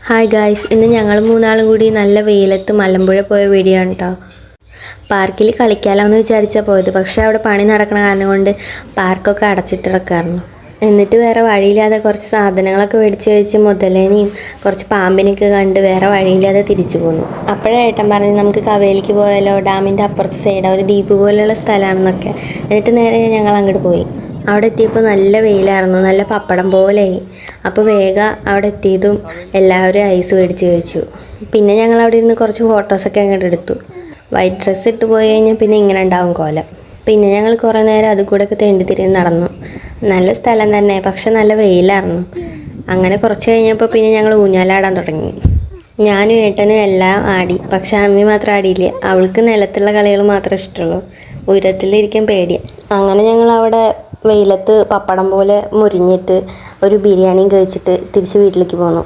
Hi guys, ഇന്ന് ഞങ്ങൾ മൂന്നാളും കൂടി നല്ല വെയിലത്ത് മലമ്പുഴ പോയ വീഡിയോ ആണ് കേട്ടോ. പാർക്കിൽ കളിക്കാമെന്ന് വിചാരിച്ചാൽ പോയത്, പക്ഷേ അവിടെ പണി നടക്കണ കാരണം കൊണ്ട് പാർക്കൊക്കെ അടച്ചിട്ടിറക്കായിരുന്നു. എന്നിട്ട് വേറെ വഴിയില്ലാതെ കുറച്ച് സാധനങ്ങളൊക്കെ മേടിച്ച് കഴിച്ച് മുതലേനെയും കുറച്ച് പാമ്പിനെയൊക്കെ കണ്ട് വേറെ വഴിയില്ലാതെ തിരിച്ചു പോന്നു. അപ്പോഴേ ഏട്ടൻ പറഞ്ഞു നമുക്ക് കവേലിക്ക് പോയാലോ, ഡാമിൻ്റെ അപ്പുറത്തെ സൈഡ് ഒരു ദ്വീപ് പോലെയുള്ള സ്ഥലമാണെന്നൊക്കെ. എന്നിട്ട് നേരെ ഞങ്ങൾ അങ്ങോട്ട് പോയി. അവിടെ എത്തിയപ്പോൾ നല്ല വെയിലായിരുന്നു, നല്ല പപ്പടം പോലെയായി. അപ്പോൾ വേഗം അവിടെ എത്തിയതും എല്ലാവരും ഐസ് മേടിച്ച് കഴിച്ചു. പിന്നെ ഞങ്ങൾ അവിടെ ഇരുന്ന് കുറച്ച് ഫോട്ടോസൊക്കെ അങ്ങോട്ട് എടുത്തു. വൈറ്റ് ഡ്രസ്സ് ഇട്ട് പോയി കഴിഞ്ഞാൽ പിന്നെ ഇങ്ങനെ ഉണ്ടാവും കോലം. പിന്നെ ഞങ്ങൾ കുറേ നേരം അത് കൂടെ ഒക്കെ തെണ്ടി തിരിഞ്ഞ് നടന്നു. നല്ല സ്ഥലം തന്നെ, പക്ഷെ നല്ല വെയിലായിരുന്നു. അങ്ങനെ കുറച്ച് കഴിഞ്ഞപ്പോൾ പിന്നെ ഞങ്ങൾ ഊഞ്ഞാലാടാൻ തുടങ്ങി. ഞാനും ഏട്ടനും എല്ലാം ആടി, പക്ഷെ അമ്മി മാത്രം ആടിയില്ല. അവൾക്ക് നിലത്തുള്ള കളികൾ മാത്രമേ ഇഷ്ടമുള്ളൂ, ഉയരത്തിലിരിക്കാൻ പേടിയാണ്. അങ്ങനെ ഞങ്ങൾ അവിടെ വെയിലത്ത് പപ്പടം പോലെ മുരിഞ്ഞിട്ട് ഒരു ബിരിയാണിയും കഴിച്ചിട്ട് തിരിച്ച് വീട്ടിലേക്ക് പോന്നു.